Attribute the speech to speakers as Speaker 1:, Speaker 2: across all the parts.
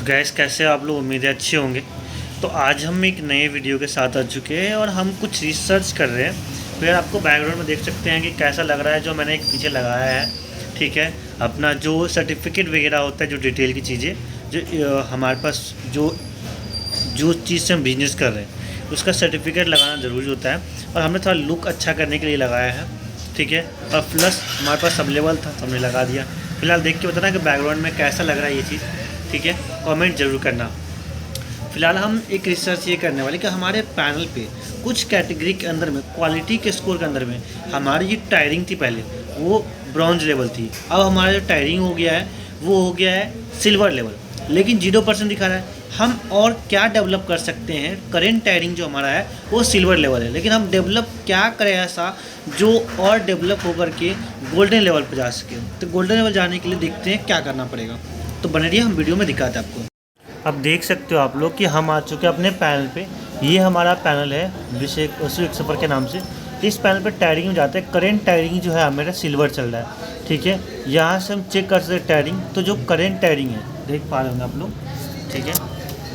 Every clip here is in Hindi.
Speaker 1: तो गैस कैसे आप लोग, उम्मीद है अच्छे होंगे। तो आज हम एक नए वीडियो के साथ आ चुके हैं और हम कुछ रिसर्च कर रहे हैं। फिर आपको बैकग्राउंड में देख सकते हैं कि कैसा लग रहा है जो मैंने एक पीछे लगाया है। ठीक है, अपना जो सर्टिफिकेट वगैरह होता है, जो डिटेल की चीज़ें जो हमारे पास जो जो चीज़ से हम बिजनेस कर रहे हैं उसका सर्टिफिकेट लगाना ज़रूरी होता है। और हमने थोड़ा लुक अच्छा करने के लिए लगाया है। ठीक है, और प्लस हमारे पास अवेलेबल था तो हमने लगा दिया। फिलहाल देख के बताना कि बैकग्राउंड में कैसा लग रहा है ये चीज़। ठीक है, कमेंट ज़रूर करना। फ़िलहाल हम एक रिसर्च ये करने वाले कि हमारे पैनल पे कुछ कैटेगरी के अंदर में, क्वालिटी के स्कोर के अंदर में, हमारी जो टायरिंग थी पहले वो ब्रॉन्ज लेवल थी। अब हमारा जो टायरिंग हो गया है वो हो गया है सिल्वर लेवल, लेकिन 0% दिखा रहा है। हम और क्या डेवलप कर सकते हैं? करेंट टायरिंग जो हमारा है वो सिल्वर लेवल है, लेकिन हम डेवलप क्या करें ऐसा जो और डेवलप होकर के गोल्डन लेवल पर जा सके। तो गोल्डन लेवल जाने के लिए देखते हैं क्या करना पड़ेगा। तो बने रहिए, हम वीडियो में दिखाते हैं आपको। अब देख सकते हो आप लोग कि हम आ चुके हैं अपने पैनल पे। ये हमारा पैनल है विशेष सफ़र के नाम से। इस पैनल पे टायरिंग में जाते हैं। करेंट टायरिंग जो है मेरा सिल्वर चल रहा है। ठीक है, यहाँ से हम चेक कर सकते हैं टायरिंग। तो जो करेंट टायरिंग है देख पा रहे होंगे आप लोग। ठीक है,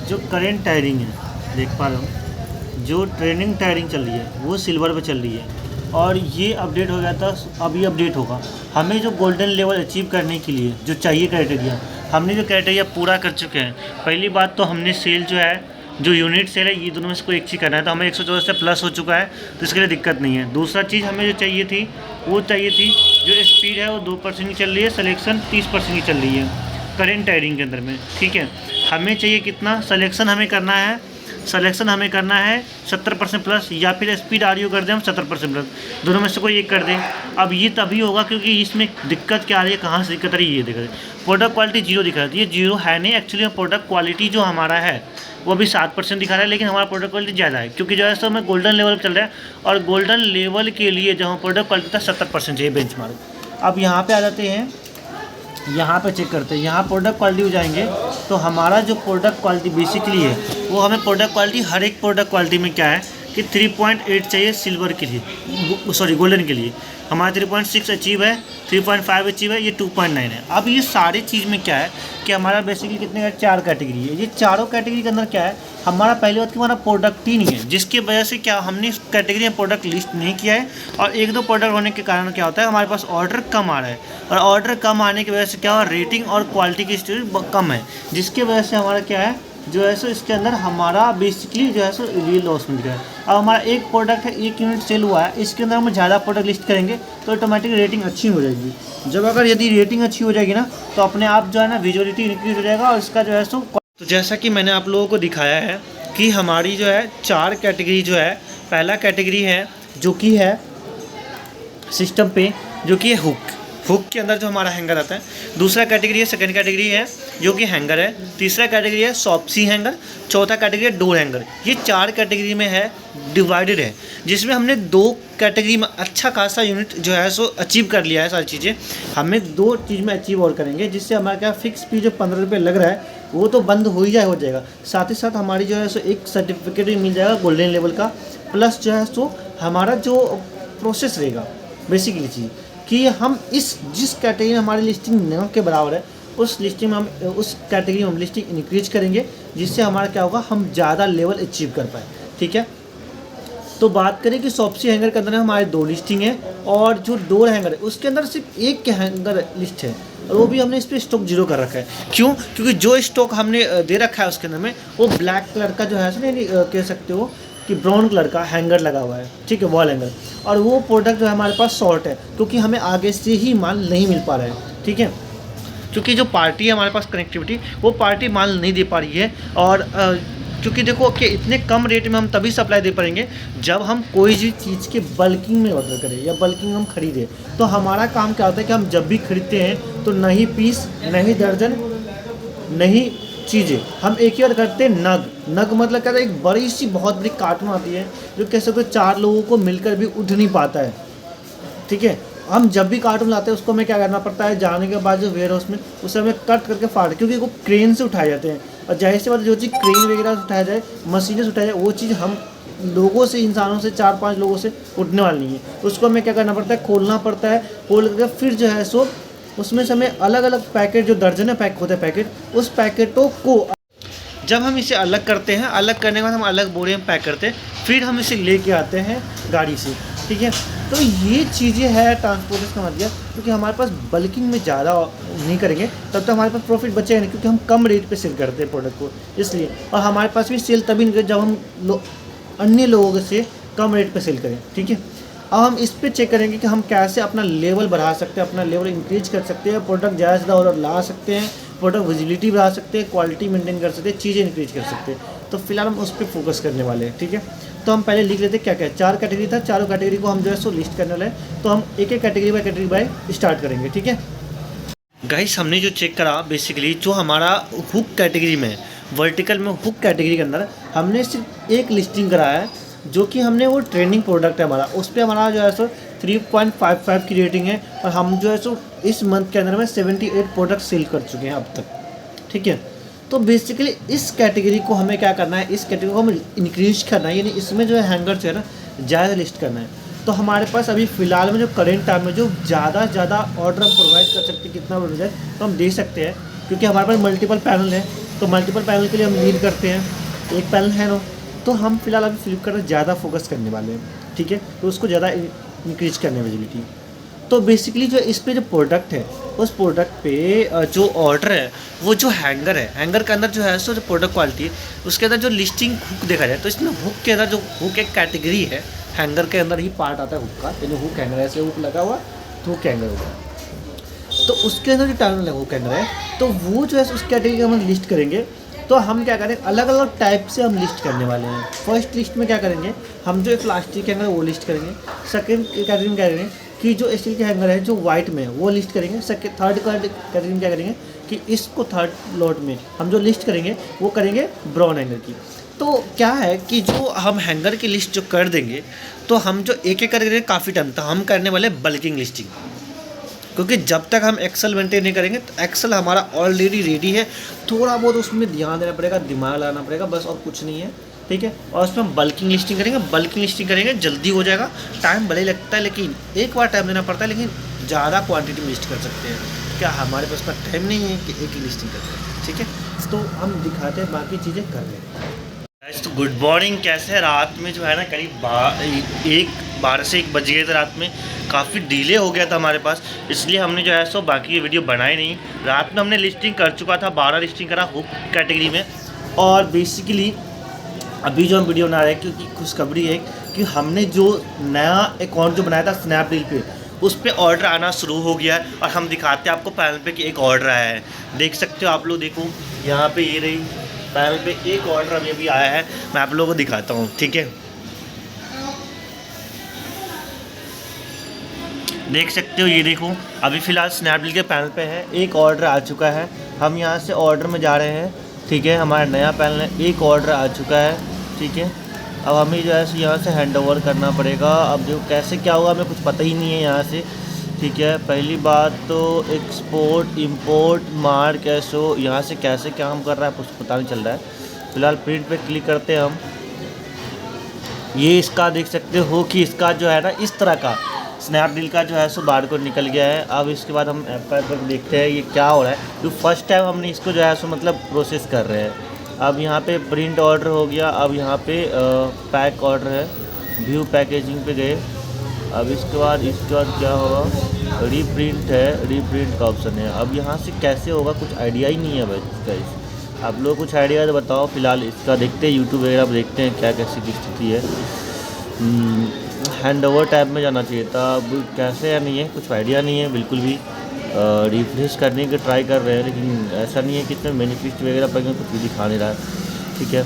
Speaker 1: जो करेंट टायरिंग है देख पा रहे हो, जो ट्रेनिंग टायरिंग चल रही है वो सिल्वर पे चल रही है। और ये अपडेट हो गया था, अभी अपडेट होगा। हमें जो गोल्डन लेवल अचीव करने के लिए जो चाहिए क्राइटेरिया, हमने जो क्राइटेरिया पूरा कर चुके हैं। पहली बात तो हमने सेल जो है, जो यूनिट सेल है, ये दोनों में से कोई एक चीज़ करना है। तो हमें 114 से प्लस हो चुका है, तो इसके लिए दिक्कत नहीं है। दूसरा चीज़ हमें जो चाहिए थी वो चाहिए थी जो स्पीड है वो 2% की चल रही है, सिलेक्शन 30% की चल रही है करेंट टायरिंग के अंदर में। ठीक है, हमें चाहिए कितना? सिलेक्शन हमें करना है 70% प्लस, या फिर स्पीड आरयू कर दें हम 70% प्लस। दोनों में से कोई एक कर दें। अब ये तभी होगा क्योंकि इसमें दिक्कत क्या आ रही है, कहाँ से दिक्कत आ रही है, ये दिख रहा है। प्रोडक्ट क्वालिटी 0 दिखा रहा है। ये 0 है नहीं, एक्चुअली प्रोडक्ट क्वालिटी जो हमारा है वो अभी 7% दिखा रहा है, लेकिन हमारा प्रोडक्ट क्वालिटी ज़्यादा है क्योंकि जो है सो हमें गोल्डन लेवल पर चल रहा है। और गोल्डन लेवल के लिए जो हम प्रोडक्ट क्वालिटी था 70% चाहिए बेंचमार्क। अब यहाँ पे आ जाते हैं, यहाँ पे चेक करते हैं। यहाँ प्रोडक्ट क्वालिटी हो जाएंगे तो हमारा जो प्रोडक्ट क्वालिटी बेसिकली है वो हमें प्रोडक्ट क्वालिटी, हर एक प्रोडक्ट क्वालिटी में क्या है कि 3.8 चाहिए सिल्वर के लिए, सॉरी गोल्डन के लिए। हमारा 3.6 अचीव है, 3.5 अचीव है, ये 2.9 है। अब ये सारी चीज़ में क्या है कि हमारा बेसिकली कितने का 4 कैटेगरी है। ये चारों कैटेगरी के अंदर क्या है, हमारा पहली बात कि हमारा प्रोडक्ट ही नहीं है, जिसकी वजह से क्या हमने इस कैटेगरी में प्रोडक्ट लिस्ट नहीं किया है। और 1-2 प्रोडक्ट होने के कारण क्या होता है, हमारे पास ऑर्डर कम आ रहा है। और ऑर्डर कम आने की वजह से क्या हुआ, रेटिंग और क्वालिटी की स्टोरेज कम है, जिसकी वजह से हमारा क्या है जो है सो इसके अंदर हमारा बेसिकली जो है सो रियल लॉस में दिख रहा है। अब हमारा एक प्रोडक्ट है, 1 यूनिट सेल हुआ है, इसके अंदर हम ज़्यादा प्रोडक्ट लिस्ट करेंगे तो ऑटोमेटिक रेटिंग अच्छी हो जाएगी। जब अगर यदि रेटिंग अच्छी हो जाएगी ना तो अपने आप जो है ना विजुअलिटी इंक्रीज हो जाएगा और इसका जो है सो। तो जैसा कि मैंने आप लोगों को दिखाया है कि हमारी जो है 4 कैटेगरी जो है, पहला कैटेगरी है जो कि है सिस्टम पे, जो कि है हुक के अंदर जो हमारा हैंगर आता है। दूसरा कैटेगरी है, सेकंड कैटेगरी है जो कि हैंगर है। तीसरा कैटेगरी है सॉप्सी हैंगर। चौथा कैटेगरी है डोर हैंगर। ये 4 कैटेगरी में है, डिवाइडेड है, जिसमें हमने 2 कैटेगरी में अच्छा खासा यूनिट जो है सो अचीव कर लिया है। सारी चीज़ें हमें 2 चीज़ में अचीव और करेंगे, जिससे हमारा क्या फिक्स फी जो 15 रुपये लग रहा है वो तो बंद हो जाएगा। साथ ही साथ हमारी जो है सो एक सर्टिफिकेट भी मिल जाएगा गोल्डन लेवल का। प्लस जो है सो हमारा जो प्रोसेस रहेगा बेसिकली चीज़ कि हम जिस कैटेगरी में हमारी लिस्टिंग न के बराबर है, उस लिस्टिंग में हम उस कैटेगरी में हम लिस्टिंग इंक्रीज करेंगे, जिससे हमारा क्या होगा, हम ज़्यादा लेवल अचीव कर पाए। ठीक है, तो बात करें कि सॉप्सी हैंगर के अंदर हमारे 2 लिस्टिंग है, और जो डोर हैंगर है उसके अंदर सिर्फ 1 के हैंगर लिस्ट है, और वो भी हमने इस पर स्टॉक 0 कर रखा है। क्यों? क्योंकि जो स्टॉक हमने दे रखा है उसके अंदर में वो ब्लैक कलर का जो है कह सकते हो कि ब्राउन कलर का हैंगर लगा हुआ है। ठीक है, वॉल हैंगर। और वो प्रोडक्ट जो है हमारे पास शॉर्ट है क्योंकि हमें आगे से ही माल नहीं मिल पा रहा है। ठीक है, क्योंकि जो पार्टी है हमारे पास कनेक्टिविटी, वो पार्टी माल नहीं दे पा रही है। और क्योंकि देखो कि इतने कम रेट में हम तभी सप्लाई दे पाएंगे जब हम कोई भी चीज़ के बल्किंग में ऑर्डर करें या बल्किंग हम खरीदें। तो हमारा काम क्या होता है कि हम जब भी खरीदते हैं तो नहीं पीस, नहीं दर्जन, नहीं चीज़ें, हम एक ही बार करते हैं नग मतलब क्या था, एक बड़ी सी बहुत बड़ी कार्टून आती है जो कह सकते हो 4 लोगों को मिलकर भी उठ नहीं पाता है। ठीक है, हम जब भी कार्टून लाते हैं उसको हमें क्या करना पड़ता है, जाने के बाद जो वेयर हाउस में उसे हमें कट करके फाड़, क्योंकि वो क्रेन से उठाए जाते हैं। और जाहिर सी बात जो चीज़ क्रेन वगैरह से उठाया जाए, मशीनें से उठाया जाए, वो चीज़ हम लोगों से, इंसानों से, 4-5 लोगों से उठने वाली नहीं है। उसको हमें क्या करना पड़ता है, खोलना पड़ता है। खोल करके फिर जो है सो उसमें से हमें अलग अलग पैकेट, जो दर्जन पैक होते हैं पैकेट, उस पैकेटों को जब हम इसे अलग करते हैं, अलग करने के बाद हम अलग बोरे में पैक करते हैं, फिर हम इसे लेके आते हैं गाड़ी से, ठीक है। तो ये चीज़ें है ट्रांसपोर्टेशन का मतलब, क्योंकि हमारे पास बल्किंग में ज़्यादा नहीं करेंगे तब तो हमारे पास प्रॉफिट बचेगा नहीं, क्योंकि हम कम रेट पे सेल करते हैं प्रोडक्ट को, इसलिए। और हमारे पास भी सेल तभी नहीं जब हम अन्य लोगों से कम रेट पे सेल करें, ठीक है। अब हम इस पे चेक करेंगे कि हम कैसे अपना लेवल बढ़ा सकते हैं, अपना लेवल इंक्रीज कर सकते हैं, प्रोडक्ट ज़्यादा से ज़्यादा ऑर्डर ला सकते हैं, प्रोडक्ट विजिबिलिटी बढ़ा सकते हैं, क्वालिटी मेंटेन कर सकते हैं, चीज़ें इंक्रीज कर सकते हैं। तो फिलहाल हम उस पर फोकस करने वाले हैं, ठीक है। तो हम पहले लिख लेते हैं क्या क्या 4 कैटेगरी था, चारों कैटेगरी को हम जो है सो लिस्ट करने वाले हैं। तो हम एक एक कैटेगरी बाय स्टार्ट करेंगे, ठीक है। गाइस हमने जो चेक करा बेसिकली जो हमारा हुक कैटेगरी में, वर्टिकल में हुक कैटेगरी के अंदर हमने सिर्फ एक लिस्टिंग करा है, जो कि हमने वो ट्रेंडिंग प्रोडक्ट है हमारा, उस पर हमारा जो है सो 3.55 की रेटिंग है, और हम जो है सो इस मंथ के अंदर में 78 प्रोडक्ट सेल कर चुके हैं अब तक, ठीक है। तो बेसिकली इस कैटेगरी को हमें क्या करना है, इस कैटेगरी को हमें इंक्रीज करना है, यानी इसमें जो है हैंगर जो है ना ज़्यादा लिस्ट करना है। तो हमारे पास अभी फ़िलहाल में जो करेंट टाइम में जो ज़्यादा से ज़्यादा ऑर्डर हम प्रोवाइड कर सकते हैं, कितना बढ़ जाए तो हम दे सकते हैं, क्योंकि हमारे पास मल्टीपल पैनल है। तो मल्टीपल पैनल के लिए हम लीड करते हैं, एक पैनल है ना, तो हम फिलहाल अभी फ्लिपकार्ट पर ज़्यादा फोकस करने वाले हैं, ठीक है। तो उसको ज़्यादा इंक्रीज करने विजिबिलिटी। तो बेसिकली जो इस पे जो प्रोडक्ट है, उस प्रोडक्ट पे जो ऑर्डर है वो जो हैंगर है, हैंगर के अंदर जो है सो जो प्रोडक्ट क्वालिटी है उसके अंदर जो लिस्टिंग हुक देखा जाए, तो इसमें हुक के अंदर जो हुक एक कैटेगरी है, हैंगर के अंदर ही पार्ट आता है हुक का, यानी हुक हैंगर ऐसे हुक लगा हुआ तो हुक हैंगर होगा। तो उसके अंदर जो टाइम हुक हैंगर है, तो वो जो है उस कैटेगरी का हम लिस्ट करेंगे। तो हम क्या करें, अलग अलग टाइप से हम लिस्ट करने वाले हैं। फर्स्ट लिस्ट में क्या करेंगे, हम जो प्लास्टिक हैंगर वो लिस्ट करेंगे। सेकंड कैटेगरी में क्या करेंगे कि जो स्टील के हैंगर है जो वाइट में है वो लिस्ट करेंगे। थर्ड कैटेगरी में क्या करेंगे कि इसको थर्ड लॉट में हम जो लिस्ट करेंगे वो करेंगे ब्राउन हैंगर की। तो क्या है कि जो हम हैंगर की लिस्ट जो कर देंगे, तो हम जो एक एक करेंगे काफ़ी टाइम तक हम करने वाले बल्किंग लिस्टिंग, क्योंकि जब तक हम एक्सेल मेंटेन नहीं करेंगे तो एक्सेल हमारा ऑलरेडी रेडी है, थोड़ा बहुत उसमें ध्यान देना पड़ेगा, दिमाग लगाना पड़ेगा, बस और कुछ नहीं है, ठीक है। और उसमें हम बल्किंग लिस्टिंग करेंगे, बल्किंग लिस्टिंग करेंगे जल्दी हो जाएगा, टाइम भले ही लगता है लेकिन एक बार टाइम देना पड़ता है, लेकिन ज़्यादा क्वांटिटी में लिस्ट कर सकते हैं। क्या हमारे पास का टाइम नहीं है कि एक ही लिस्टिंग करते हैं, ठीक है। तो हम दिखाते हैं बाकी चीज़ें कर रहे हैं। तो गुड मॉर्निंग, कैसे है। रात में जो है ना करीब 12 से 1 बज गए थे, रात में काफ़ी डिले हो गया था हमारे पास, इसलिए हमने जो है सो बाकी ये वीडियो बनाई नहीं। रात में हमने लिस्टिंग कर चुका था, 12 लिस्टिंग करा हुक कैटेगरी में। और बेसिकली अभी जो हम वीडियो बना रहे हैं, क्योंकि खुशखबरी है कि हमने जो नया अकाउंट जो बनाया था स्नैपडील पे, उस पर ऑर्डर आना शुरू हो गया है। और हम दिखाते हैं आपको पैनल पे कि एक ऑर्डर आया है, देख सकते हो आप लोग, देखो यहाँ पे ये रही पैनल पे एक ऑर्डर अभी आया है, मैं आप लोगों को दिखाता हूँ, ठीक है। देख सकते हो, ये देखो अभी फ़िलहाल स्नैपडील के पैनल पे है, एक ऑर्डर आ चुका है। हम यहाँ से ऑर्डर में जा रहे हैं, ठीक है। हमारा नया पैनल है, एक ऑर्डर आ चुका है, ठीक है। अब हमें जो है यहाँ से हैंड ओवर करना पड़ेगा। अब जो कैसे क्या हुआ हमें कुछ पता ही नहीं है यहाँ से, ठीक है। पहली बात तो एक्सपोर्ट इंपोर्ट मार्क कैशो, यहाँ से कैसे क्या हम कर रहा है कुछ पता नहीं चल रहा है। फ़िलहाल प्रिंट पे क्लिक करते हैं हम। ये इसका देख सकते हो कि इसका जो है ना इस तरह का स्नैपडील का जो है सो बारकोड निकल गया है। अब इसके बाद हम ऐप पर देखते हैं ये क्या हो रहा है, क्योंकि फर्स्ट टाइम हमने इसको जो है सो मतलब प्रोसेस कर रहे हैं। अब यहाँ पे प्रिंट ऑर्डर हो गया, अब यहाँ पे पैक ऑर्डर है, व्यू पैकेजिंग पे गए। अब इसके बाद क्या होगा, रीप्रिंट है, रीप्रिंट का ऑप्शन है। अब यहाँ से कैसे होगा कुछ आइडिया ही नहीं है भाई, आप लोग कुछ आइडिया तो बताओ। फिलहाल इसका देखते हैं, यूट्यूब वगैरह पर देखते हैं क्या कैसी की स्थिति है। हैंड ओवर टैब में जाना चाहिए था, अब कैसे या नहीं है कुछ आइडिया नहीं है बिल्कुल भी। रिफ्रेश करने की ट्राई कर रहे हैं, लेकिन ऐसा नहीं है कि इसमें बेनिफिट वगैरह पर कुछ भी दिखा नहीं रहा है, ठीक है।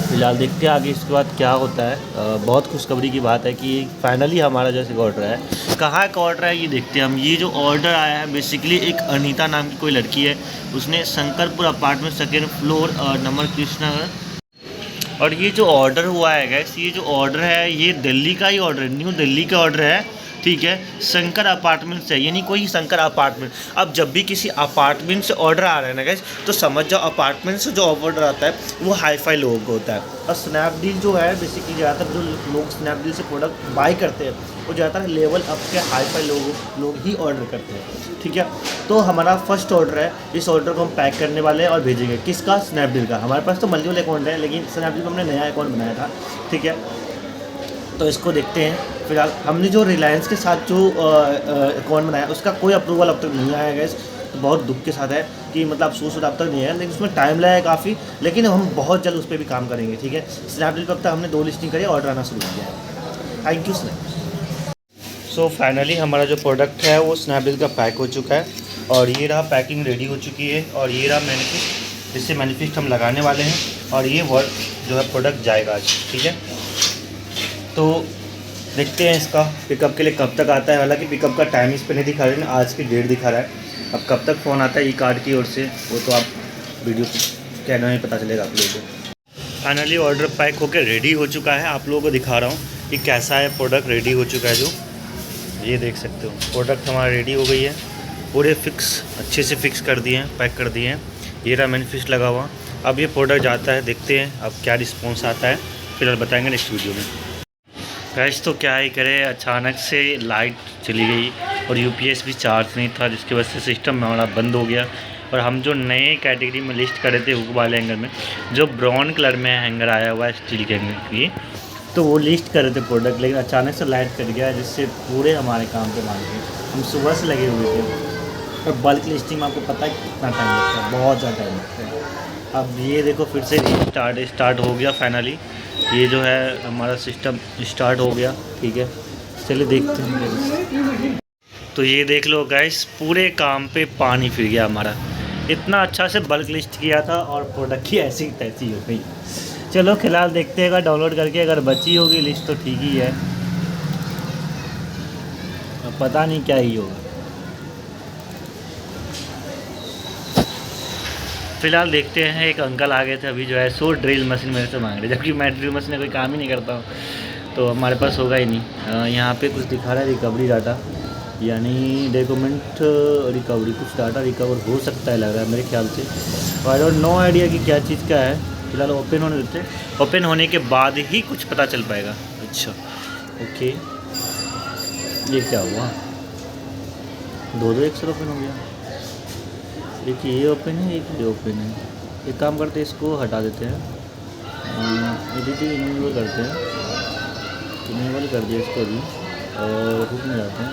Speaker 1: फिलहाल देखते हैं आगे इसके बाद क्या होता है। बहुत खुशखबरी की बात है कि फाइनली हमारा जैसे ऑर्डर है, कहाँ का ऑर्डर है ये देखते हैं हम। ये जो ऑर्डर आया है बेसिकली एक अनीता नाम की कोई लड़की है, उसने Shankarpur apartment 2nd floor number Krishnanagar. और ये जो ऑर्डर हुआ है गैस, ये जो ऑर्डर है ये दिल्ली का ही ऑर्डर है, न्यू दिल्ली का ऑर्डर है, ठीक है, शंकर अपार्टमेंट से, यानी कोई शंकर अपार्टमेंट। अब जब भी किसी अपार्टमेंट से ऑर्डर आ रहा है ना गाइस, तो समझ जाओ अपार्टमेंट से जो ऑर्डर आता है वो हाई फाई लोगों को होता है। और स्नैपडील जो है बेसिकली ज़्यादातर जो लोग स्नैपडील से प्रोडक्ट बाई करते हैं वो ज़्यादातर लेवल अप के हाई फाई लोग ही ऑर्डर करते हैं, ठीक है। तो हमारा फर्स्ट ऑर्डर है, इस ऑर्डर को हम पैक करने वाले हैं और भेजेंगे। किसका? स्नैपडील का। हमारे पास तो मल्टीपल अकाउंट है, लेकिन स्नैपडील में हमने नया अकाउंट बनाया था, ठीक है। तो इसको देखते हैं। फिलहाल हमने जो रिलायंस के साथ जो अकाउंट बनाया उसका कोई अप्रूवल अब तक नहीं आया गैस। तो बहुत दुख के साथ है कि मतलब अफसोस अब तक नहीं आया, लेकिन उसमें टाइम लगा है काफ़ी, लेकिन हम बहुत जल्द उस पर भी काम करेंगे, ठीक है। स्नैपडील पर अब तक हमने 2 लिस्टिंग करी, ऑर्डर आना शुरू किया है। Thank you snap. So finally हमारा जो प्रोडक्ट है वो स्नैपडील का पैक हो चुका है और ये रहा पैकिंग रेडी हो चुकी है और ये रहा मैनिफेस्ट, इससे मैनिफेस्ट हम लगाने वाले हैं और ये वर्क जो है प्रोडक्ट जाएगा आज, ठीक है। तो देखते हैं इसका पिकअप के लिए कब तक आता है। हालांकि पिकअप का टाइम इस पर नहीं दिखा रहे हैं, आज की डेट दिखा रहा है। अब कब तक फ़ोन आता है ई कार्ड की ओर से वो तो आप वीडियो कहने में पता चलेगा आप लोगों को। फाइनली ऑर्डर पैक होकर रेडी हो चुका है, आप लोगों को दिखा रहा हूँ कि कैसा है प्रोडक्ट रेडी हो चुका है। जो ये देख सकते हो प्रोडक्ट हमारा रेडी हो गई है, पूरे फिक्स अच्छे से फिक्स कर दिए हैं, पैक कर दिए हैं। ये रहा मैनिफेस्ट लगा हुआ। अब ये प्रोडक्ट जाता है, देखते हैं अब क्या रिस्पॉन्स आता है, फिर बताएँगे नेक्स्ट वीडियो में। गैस तो क्या ही करे, अचानक से लाइट चली गई और यूपीएस भी चार्ज नहीं था, जिसकी वजह से सिस्टम हमारा बंद हो गया। और हम जो नए कैटेगरी में लिस्ट कर रहे थे हुक वाले हैंगर में, जो ब्राउन कलर में हैंगर आया हुआ है स्टील के हैंगर की, तो वो लिस्ट कर रहे थे प्रोडक्ट, लेकिन अचानक से लाइट कट गया जिससे पूरे हमारे काम पे मान गए। हम सुबह से लगे हुए थे और बल्क लिस्टिंग में आपको पता है कितना टाइम लगता है, बहुत ज़्यादा टाइम लगता है। अब ये देखो फिर से स्टार्ट हो गया फाइनली। ये जो है हमारा सिस्टम स्टार्ट हो गया, ठीक है। चलिए देखते हैं। तो ये देख लो गाइस, पूरे काम पे पानी फिर गया हमारा। इतना अच्छा से बल्क लिस्ट किया था और प्रोडक्ट की ऐसी तैसी हो गई। चलो फिलहाल देखते हैं, अगर डाउनलोड करके अगर बची होगी लिस्ट तो ठीक ही है, अब पता नहीं क्या ही होगा। फिलहाल देखते हैं। एक अंकल आ गए थे अभी जो है सो ड्रिल मशीन मेरे से मांग रहे, जबकि मैं ड्रिल मशीन में कोई काम ही नहीं करता हूँ, तो हमारे पास होगा ही नहीं। यहाँ पे कुछ दिखा रहा है रिकवरी डाटा, यानी डॉक्यूमेंट रिकवरी, कुछ डाटा रिकवर हो सकता है लग रहा है मेरे ख्याल से। आई डोंट नो आइडिया कि क्या चीज़ का है। फिलहाल ओपन होने देते हैं, ओपन होने के बाद ही कुछ पता चल पाएगा। अच्छा ओके, ये क्या हुआ, 2 एक सर ओपन हो गया। एक ये ओपन है, एक ये ओपन है। एक काम करते हैं, इसको हटा देते हैं, एडिटिंग इनेबल करते हैं, इनेबल कर दिया इसको भी और हुक में जाते हैं।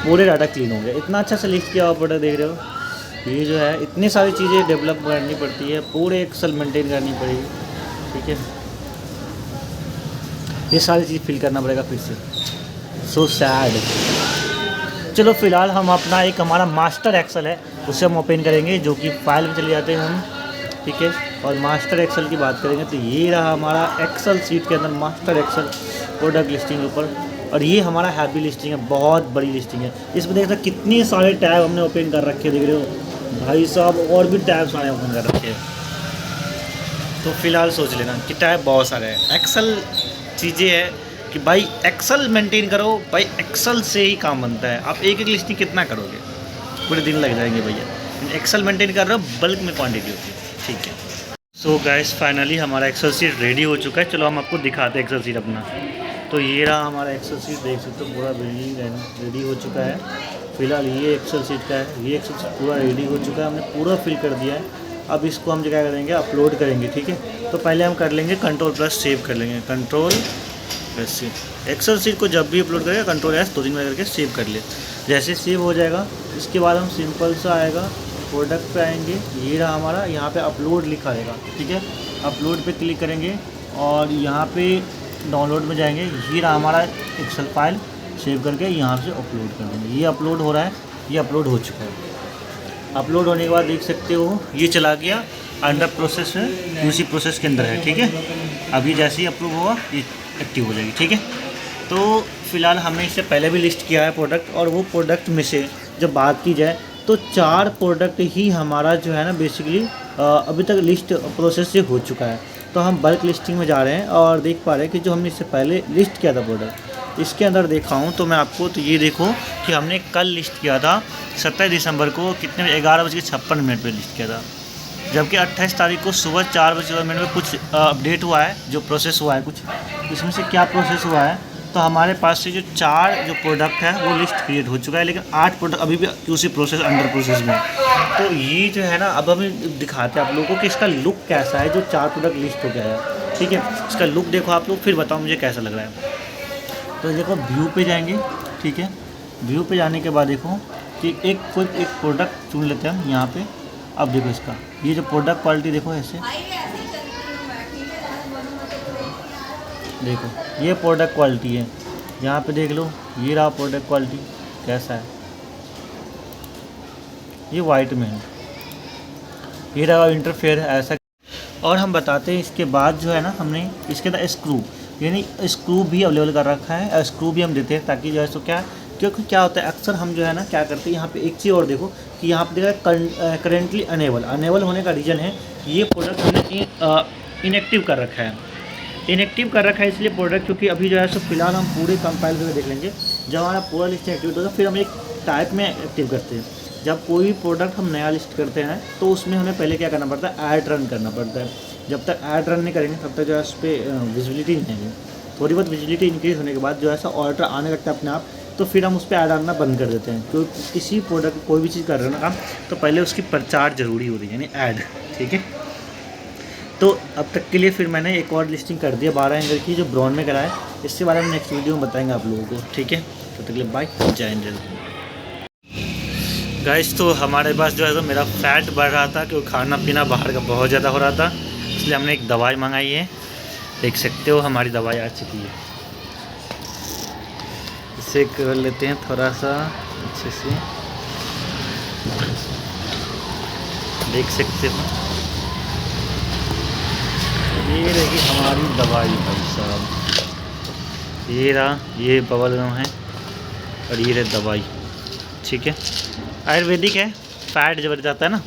Speaker 1: पूरे डाटा क्लीन हो गया। इतना अच्छा से लिस्ट किया हुआ प्रोडक्ट देख रहे हो। ये जो है इतनी सारी चीज़ें डेवलप करनी पड़ती है, पूरे एक्सेल मेंटेन करनी पड़ेगी, ठीक है। ये सारी चीज़ फिल करना पड़ेगा फिर से। So sad. चलो फिलहाल हम अपना एक हमारा मास्टर एक्सेल है उसे हम ओपन करेंगे, जो कि फाइल में चले जाते हैं हम, ठीक है। और मास्टर एक्सेल की बात करेंगे तो ये रहा हमारा एक्सेल सीट के अंदर मास्टर एक्सेल प्रोडक्ट लिस्टिंग के ऊपर। और ये हमारा हैवी लिस्टिंग है, बहुत बड़ी लिस्टिंग है। इसमें देख सकते कितने सारे टैब हमने ओपन कर रखे, देख रहे हो भाई साहब, और भी टैब सारे ओपन कर रखे हैं। तो फिलहाल सोच लेना कि टैब बहुत सारे हैं। एक्सेल चीज़ें हैं कि भाई एक्सेल मेंटेन करो, भाई एक्सेल से ही काम बनता है। आप एक लिस्टिंग कितना करोगे, पूरे दिन लग जाएंगे भैया। एक्सेल मेंटेन कर रहे हो, बल्क में क्वांटिटी होती है, ठीक है। सो गाइस फाइनली हमारा एक्सेल शीट रेडी हो चुका है। चलो हम आपको दिखाते हैं एक्सेल शीट अपना। तो ये रहा हमारा एक्सेल शीट, देख सकते हो पूरा बिल्डिंग रेडी हो चुका है। फिलहाल ये एक्सेल शीट का है, ये एक्सेल शीट पूरा रेडी हो चुका है, हमने पूरा फिल कर दिया है। अब इसको हम क्या करेंगे, अपलोड करेंगे, ठीक है। तो पहले हम कर लेंगे Ctrl+ सेव कर लेंगे, Ctrl+ सेव। एक्सेल शीट को जब भी अपलोड करेगा Ctrl+S 2 बार करके सेव कर ले। जैसे सेव हो जाएगा इसके बाद हम सिंपल सा आएगा प्रोडक्ट पे आएंगे, ये रहा हमारा, यहाँ पे अपलोड लिखा रहेगा, ठीक है। अपलोड पे क्लिक करेंगे और यहाँ पे डाउनलोड में जाएंगे, ये रहा हमारा एक्सेल फाइल, सेव करके यहाँ से अपलोड कर देंगे। ये अपलोड हो रहा है, ये अपलोड हो चुका है। अपलोड होने के बाद देख सकते हो ये चला गया, अंडर प्रोसेस है, उसी प्रोसेस के अंदर है, ठीक है। अभी जैसे ही अप्रूव होगा ये एक्टिव हो जाएगी, ठीक है। तो फिलहाल हमने इससे पहले भी लिस्ट किया है प्रोडक्ट, और वो प्रोडक्ट में से जब बात की जाए तो 4 प्रोडक्ट ही हमारा जो है ना बेसिकली अभी तक लिस्ट प्रोसेस से हो चुका है। तो हम बल्क लिस्टिंग में जा रहे हैं और देख पा रहे हैं कि जो हमने इससे पहले लिस्ट किया था प्रोडक्ट, इसके अंदर देखा हूँ तो मैं आपको, तो ये देखो कि हमने कल लिस्ट किया था 27 दिसंबर को, कितने 11:56 पे लिस्ट किया था, जबकि 28 तारीख को सुबह 4:14 में कुछ अपडेट हुआ है, जो प्रोसेस हुआ है कुछ। इसमें से क्या प्रोसेस हुआ है, तो हमारे पास से जो 4 जो प्रोडक्ट है वो लिस्ट क्रिएट हो चुका है, लेकिन 8 प्रोडक्ट अभी भी QC प्रोसेस अंडर प्रोसेस में है। तो ये जो है ना, अब हमें दिखाते हैं आप लोगों को कि इसका लुक कैसा है, जो 4 प्रोडक्ट लिस्ट हो गया है। ठीक है, इसका लुक देखो आप लोग, फिर बताओ मुझे कैसा लग रहा है। तो देखो व्यू पे जाएंगे, ठीक है, व्यू पे जाने के बाद देखो कि एक प्रोडक्ट चुन लेते हैं हम यहाँ पे। अब देखो इसका ये जो प्रोडक्ट क्वालिटी देखो ऐसे, देखो ये प्रोडक्ट क्वालिटी है, यहाँ पे देख लो, ये रहा प्रोडक्ट क्वालिटी कैसा है, ये वाइट में है, ये रहा इंटरफेयर ऐसा। और हम बताते हैं इसके बाद जो है ना, हमने इसके अंदर स्क्रू, यानी स्क्रू भी अवेलेबल कर रखा है, स्क्रू भी हम देते हैं ताकि जो है सो क्या, क्योंकि क्या होता है अक्सर हम जो है ना क्या करते हैं, यहाँ पे एक चीज़ और देखो कि यहाँ पे देखा करेंटली अनेबल होने का रीज़न है, ये प्रोडक्ट हमने इनएक्टिव कर रखा है, इनएक्टिव कर रखा है इसलिए प्रोडक्ट, क्योंकि अभी जो है सो फिलहाल हम पूरे कंपाइल करके देख लेंगे। जब हमारा पूरा लिस्ट एक्टिवेट होगा फिर हम एक टाइप में एक्टिव करते हैं। जब कोई प्रोडक्ट हम नया लिस्ट करते हैं तो उसमें हमें पहले क्या करना पड़ता है, ऐड रन करना पड़ता है। जब तक ऐड रन नहीं करेंगे तब तक जो है उस पर विजिबिलिटी नहीं आएगी। थोड़ी बहुत विजिबिलिटी इंक्रीज़ होने के बाद जो है सो ऑर्डर आने लगता है अपने आप, तो फिर हम उस पर ऐड आना बंद कर देते हैं। क्योंकि किसी प्रोडक्ट कोई भी चीज़ कर रहे हो ना काम, तो पहले उसकी प्रचार जरूरी होती है, यानी ऐड। ठीक है, तो अब तक के लिए फिर मैंने एक और लिस्टिंग कर दिया 12 एंगल की, जो ब्राउन में कराए। इसके बारे में नेक्स्ट वीडियो में बताएंगे आप लोगों को। ठीक है, तब तक के लिए बाय, जय हिंद। गाइस, तो हमारे पास जो है तो मेरा फैट बढ़ रहा था, क्योंकि खाना पीना बाहर का बहुत ज़्यादा हो रहा था, इसलिए हमने एक दवाई मंगाई है। देख सकते हो हमारी दवाई आ चुकी है। इसे कर लेते हैं थोड़ा सा अच्छे से, देख सकते हो ये रही हमारी दवाई भाई साहब। ये रहा, ये बबल गम है और ये रही दवाई। ठीक है, आयुर्वेदिक है, फैट जब बढ़ जाता है ना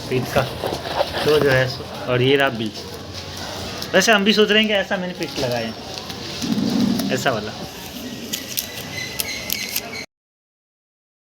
Speaker 1: पेट का, तो जो है और ये रहा बिल। वैसे हम भी सोच रहे हैं कि ऐसा मैंने फिक्स लगाया है, ऐसा वाला।